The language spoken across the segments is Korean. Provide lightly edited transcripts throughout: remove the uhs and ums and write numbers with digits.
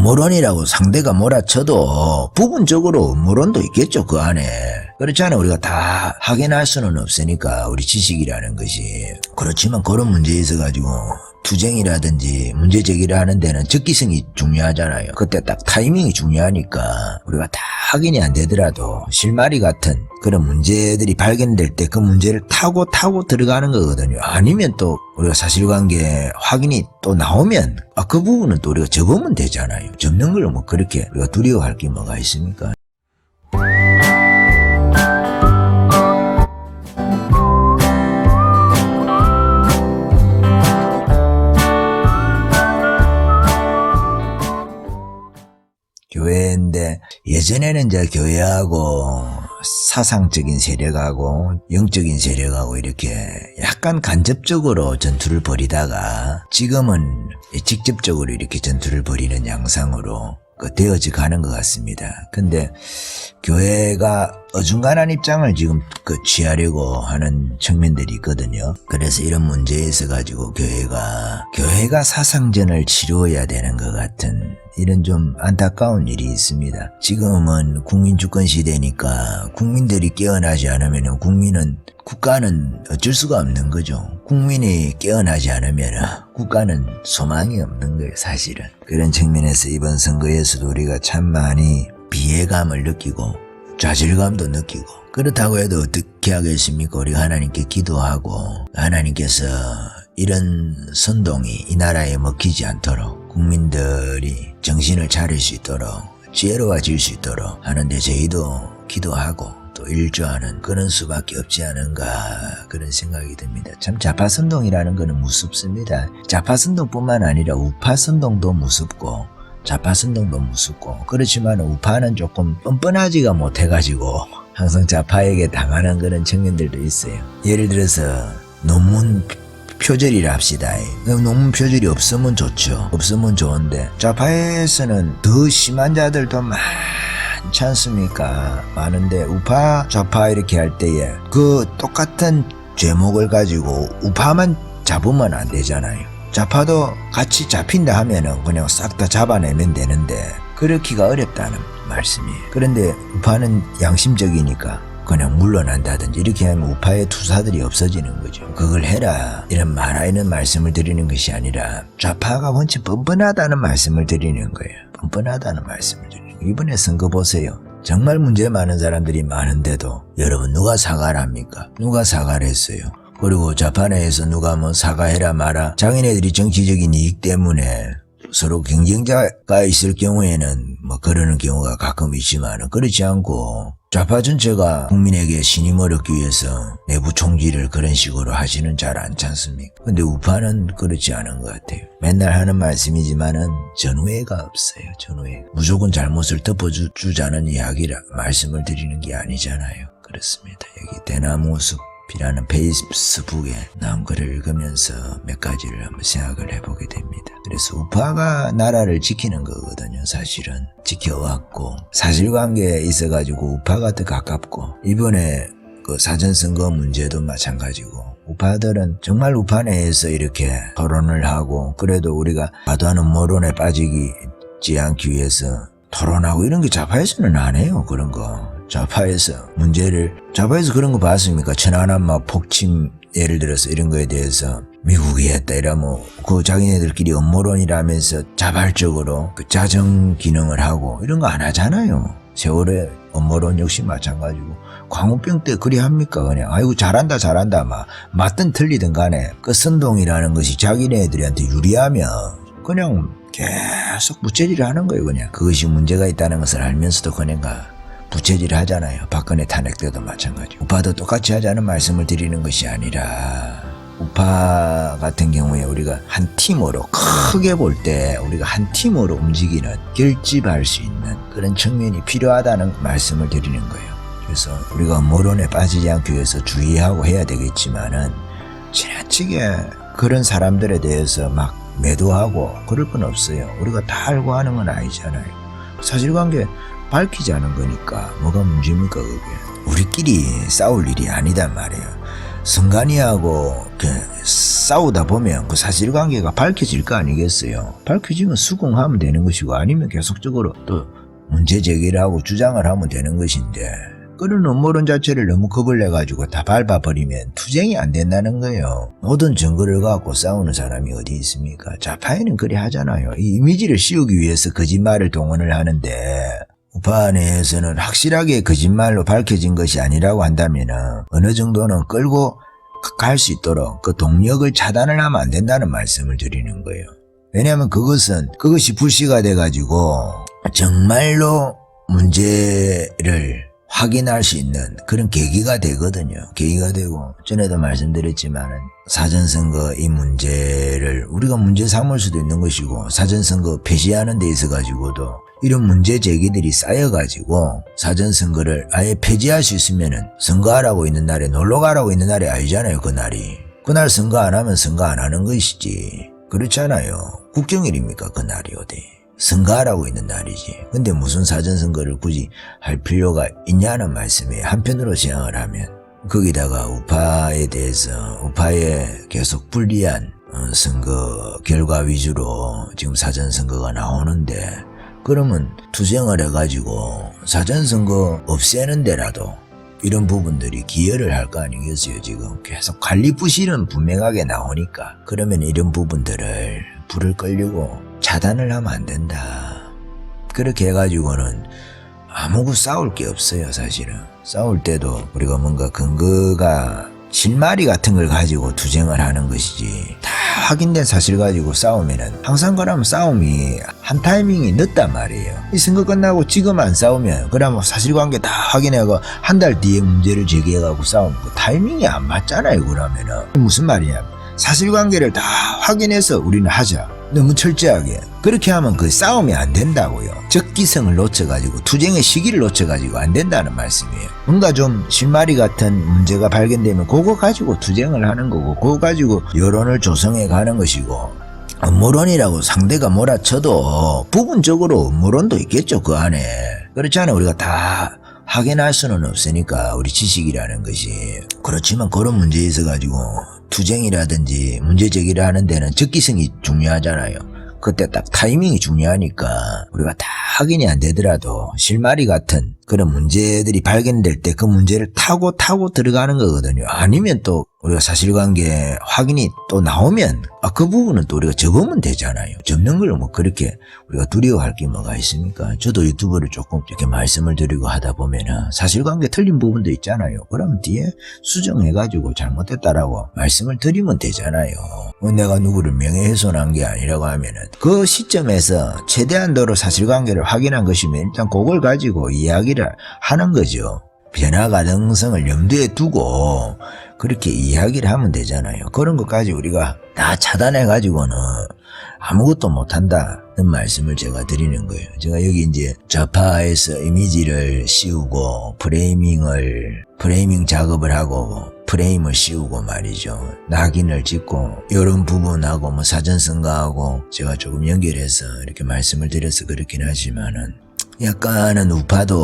음모론이라고 상대가 몰아쳐도 부분적으로 음모론도 있겠죠, 그 안에. 그렇잖아요. 우리가 다 확인할 수는 없으니까, 우리 지식이라는 것이. 그렇지만 그런 문제에 있어가지고 투쟁이라든지 문제 제기를 하는 데는 적기성이 중요하잖아요. 그때 딱 타이밍이 중요하니까 우리가 다 확인이 안 되더라도 실마리 같은 그런 문제들이 발견될 때 그 문제를 타고 들어가는 거거든요. 아니면 또 우리가 사실관계 확인이 또 나오면 그 부분은 또 우리가 접으면 되잖아요. 접는 걸 뭐 그렇게 우리가 두려워할 게 뭐가 있습니까? 교회인데 예전에는 이제 교회하고 사상적인 세력하고 영적인 세력하고 이렇게 약간 간접적으로 전투를 벌이다가 지금은 직접적으로 이렇게 전투를 벌이는 양상으로 되어져 가는 것 같습니다. 근데 교회가 어중간한 입장을 지금 취하려고 하는 측면들이 있거든요. 그래서 이런 문제에 있어 가지고 교회가 사상전을 치루어야 되는 것 같은 이런 좀 안타까운 일이 있습니다. 지금은 국민주권 시대니까 국민들이 깨어나지 않으면 국가는 어쩔 수가 없는 거죠. 국민이 깨어나지 않으면 국가는 소망이 없는 거예요, 사실은. 그런 측면에서 이번 선거에서도 우리가 참 많이 비애감을 느끼고 좌절감도 느끼고, 그렇다고 해도 어떻게 하겠습니까? 우리가 하나님께 기도하고 하나님께서 이런 선동이 이 나라에 먹히지 않도록 국민들이 정신을 차릴 수 있도록 지혜로워질 수 있도록 하는데 저희도 기도하고 또 일조하는 그런 수밖에 없지 않은가, 그런 생각이 듭니다. 참 좌파선동이라는 거는 무섭습니다. 좌파선동뿐만 아니라 우파선동도 무섭고 좌파선동도 무섭고, 그렇지만 우파는 조금 뻔뻔하지가 못해가지고 항상 좌파에게 당하는 그런 측면들도 있어요. 예를 들어서 논문 표절이라 합시다. 논문 표절이 없으면 좋죠. 없으면 좋은데 좌파에서는 더 심한 자들도 많지 않습니까? 많은데 우파 좌파 이렇게 할 때에 그 똑같은 제목을 가지고 우파만 잡으면 안 되잖아요. 좌파도 같이 잡힌다 하면은 그냥 싹 다 잡아내면 되는데 그렇기가 어렵다는 말씀이에요. 그런데 우파는 양심적이니까 그냥 물러난다든지 이렇게 하면 우파의 투사들이 없어지는 거죠. 그걸 해라 이런 말씀을 드리는 것이 아니라 좌파가 원체 뻔뻔하다는 말씀을 드리는 거예요. 뻔뻔하다는 말씀을 드리는 거예요. 이번에 선거 보세요. 정말 문제 많은 사람들이 많은데도 여러분 누가 사과를 합니까? 누가 사과를 했어요? 그리고 좌파 내에서 누가 뭐 사과해라 마라, 자기네들이 정치적인 이익 때문에 서로 경쟁자가 있을 경우에는 뭐 그러는 경우가 가끔 있지만 그렇지 않고 좌파 전체가 국민에게 신임을 얻기 위해서 내부 총질을 그런 식으로 하지는 잘 않지 않습니까? 근데 우파는 그렇지 않은 것 같아요. 맨날 하는 말씀이지만은 전후회가 없어요. 전후회. 무조건 잘못을 덮어주자는 말씀을 드리는 게 아니잖아요. 그렇습니다. 여기 대나무 숲이라는 페이스북에 나온 글을 읽으면서 몇 가지를 한번 생각을 해보게 됩니다. 그래서 우파가 나라를 지키는 거거든요. 사실은 지켜왔고 사실관계에 있어가지고 우파가 더 가깝고, 이번에 그 사전선거 문제도 마찬가지고 우파들은 정말 우파 내에서 이렇게 토론을 하고, 그래도 우리가 과도한 음모론에 빠지지 않기 위해서 토론하고 이런 게 좌파에서는 안 해요. 그런 거 좌파에서 그런 거 봤습니까? 천안함 폭침 예를 들어서 이런 거에 대해서 미국이 했다 이러면 그 자기네들끼리 음모론이라면서 자발적으로 그 자정 기능을 하고 이런 거 안 하잖아요. 세월의 음모론 역시 마찬가지고 광우병 때 그리 합니까? 그냥 아이고 잘한다 맞든 틀리든 간에 그 선동이라는 것이 자기네들한테 유리하면 그냥 계속 부채질을 하는 거예요. 그냥 그것이 문제가 있다는 것을 알면서도 그냥 부채질 하잖아요. 박근혜 탄핵 때도 마찬가지. 우파도 똑같이 하자는 말씀을 드리는 것이 아니라, 우파 같은 경우에 우리가 한 팀으로 크게 볼 때 우리가 한 팀으로 움직이는, 결집할 수 있는 그런 측면이 필요하다는 말씀을 드리는 거예요. 그래서 우리가 음모론에 빠지지 않기 위해서 주의하고 해야 되겠지만은 지나치게 그런 사람들에 대해서 막 매도하고 그럴 건 없어요. 우리가 다 알고 하는 건 아니잖아요. 사실관계 밝히자는 거니까 뭐가 문제입니까? 그게 우리끼리 싸울 일이 아니단 말이에요. 성간이하고 싸우다 보면 그 사실관계가 밝혀질 거 아니겠어요. 밝혀지면 수긍하면 되는 것이고 아니면 계속적으로 또 문제 제기를 하고 주장을 하면 되는 것인데 그런 음모론 자체를 너무 겁을 내가지고 다 밟아버리면 투쟁이 안 된다는 거예요. 모든 증거를 갖고 싸우는 사람이 어디 있습니까? 좌파에는 그래 하잖아요. 이 이미지를 씌우기 위해서 거짓말을 동원을 하는데 우파 내에서는 확실하게 거짓말로 밝혀진 것이 아니라고 한다면 어느 정도는 끌고 갈 수 있도록 그 동력을 차단을 하면 안 된다는 말씀을 드리는 거예요. 왜냐하면 그것이 불씨가 돼가지고 정말로 문제를 확인할 수 있는 그런 계기가 되거든요. 계기가 되고 전에도 말씀드렸지만은 사전선거 이 문제를 우리가 문제 삼을 수도 있는 것이고 사전선거 폐지하는 데 있어 가지고도 이런 문제 제기들이 쌓여가지고 사전선거를 아예 폐지할 수 있으면은 선거하라고 있는 날에 놀러가라고 있는 날이 아니잖아요. 그날이. 그날 선거 안 하면 선거 안 하는 것이지. 그렇잖아요. 국경일입니까 그날이 어디. 선거하라고 있는 날이지. 근데 무슨 사전선거를 굳이 할 필요가 있냐는 말씀이에요. 한편으로 생각을 하면. 거기다가 우파에 대해서 우파에 계속 불리한 선거 결과 위주로 지금 사전선거가 나오는데 그러면 투쟁을 해가지고 사전선거 없애는 데라도 이런 부분들이 기여를 할 거 아니겠어요. 지금 계속 관리부실은 분명하게 나오니까 그러면 이런 부분들을 불을 끌려고 차단을 하면 안 된다. 그렇게 해가지고는 아무것도 싸울 게 없어요. 사실은 싸울 때도 우리가 뭔가 근거가 실마리 같은 걸 가지고 투쟁을 하는 것이지 다 확인된 사실 가지고 싸우면은 항상 그러면 싸움이 한 타이밍이 늦단 말이에요. 이 선거 끝나고 지금 안 싸우면 그러면 사실관계 다 확인하고 한 달 뒤에 문제를 제기해가고 싸우면 그 타이밍이 안 맞잖아요. 그러면은 무슨 말이냐, 사실관계를 다 확인해서 우리는 하자. 너무 철저하게 그렇게 하면 그 싸움이 안 된다고요. 적기성을 놓쳐가지고 투쟁의 시기를 놓쳐가지고 안 된다는 말씀이에요. 뭔가 좀 실마리 같은 문제가 발견되면 그거 가지고 투쟁을 하는 거고 그거 가지고 여론을 조성해 가는 것이고 음모론이라고 상대가 몰아쳐도 부분적으로 음모론도 있겠죠. 그 안에. 그렇잖아요. 우리가 다 확인할 수는 없으니까 우리 지식이라는 것이. 그렇지만 그런 문제에 있어가지고 투쟁이라든지 문제제기를 하는 데는 적기성이 중요하잖아요. 그때 딱 타이밍이 중요하니까 우리가 다 확인이 안 되더라도 실마리 같은 그런 문제들이 발견될 때 그 문제를 타고 들어가는 거거든요. 아니면 또 우리가 사실관계 확인이 또 나오면 그 부분은 또 우리가 접으면 되잖아요. 접는 걸 뭐 그렇게 우리가 두려워할 게 뭐가 있습니까? 저도 유튜브를 조금 이렇게 말씀을 드리고 하다 보면은 사실관계 틀린 부분도 있잖아요. 그럼 뒤에 수정해가지고 잘못됐다라고 말씀을 드리면 되잖아요. 내가 누구를 명예훼손한 게 아니라고 하면은 그 시점에서 최대한도로 사실관계를 확인한 것이면 일단 그걸 가지고 이야기를 하는 거죠. 변화 가능성을 염두에 두고 그렇게 이야기를 하면 되잖아요. 그런 것까지 우리가 다 차단해가지고는 아무것도 못한다는 말씀을 제가 드리는 거예요. 제가 여기 이제 좌파에서 이미지를 씌우고 프레이밍 작업을 하고 프레임을 씌우고 말이죠. 낙인을 찍고 이런 부분하고 뭐 사전선거하고 제가 조금 연결해서 이렇게 말씀을 드려서 그렇긴 하지만은 약간은 우파도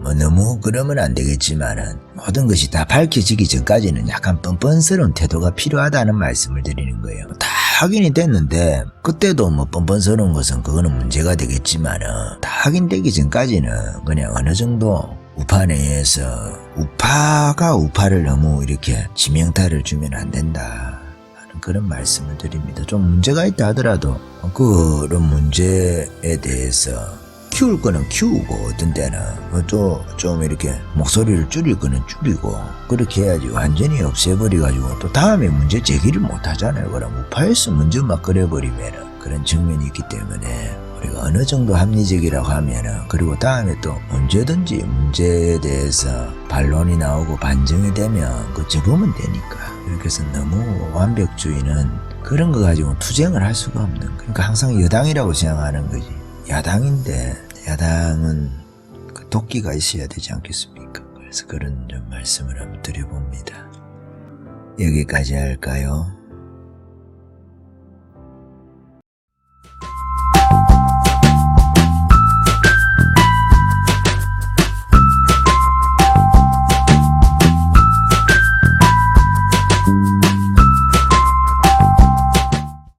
뭐 너무 그러면 안 되겠지만은 모든 것이 다 밝혀지기 전까지는 약간 뻔뻔스러운 태도가 필요하다는 말씀을 드리는 거예요. 다 확인이 됐는데 그때도 뭐 뻔뻔스러운 것은 그거는 문제가 되겠지만은 다 확인되기 전까지는 그냥 어느 정도 우파 내에서 우파가 우파를 너무 이렇게 지명타를 주면 안 된다 하는 그런 말씀을 드립니다. 좀 문제가 있다 하더라도 그런 문제에 대해서 키울 거는 키우고 어떤 때는 좀 이렇게 목소리를 줄일 거는 줄이고 그렇게 해야지 완전히 없애버려가지고 또 다음에 문제 제기를 못 하잖아요. 그럼 우파에서 먼저 막 그래버리면은 그런 측면이 있기 때문에 우리가 어느 정도 합리적이라고 하면은 그리고 다음에 또 언제든지 문제에 대해서 반론이 나오고 반증이 되면 그 접으면 되니까. 이렇게 해서 너무 완벽주의는 그런 거 가지고 투쟁을 할 수가 없는, 그러니까 항상 여당이라고 생각하는 거지. 야당인데 야당은 그 도끼가 있어야 되지 않겠습니까? 그래서 그런 좀 말씀을 한번 드려봅니다. 여기까지 할까요?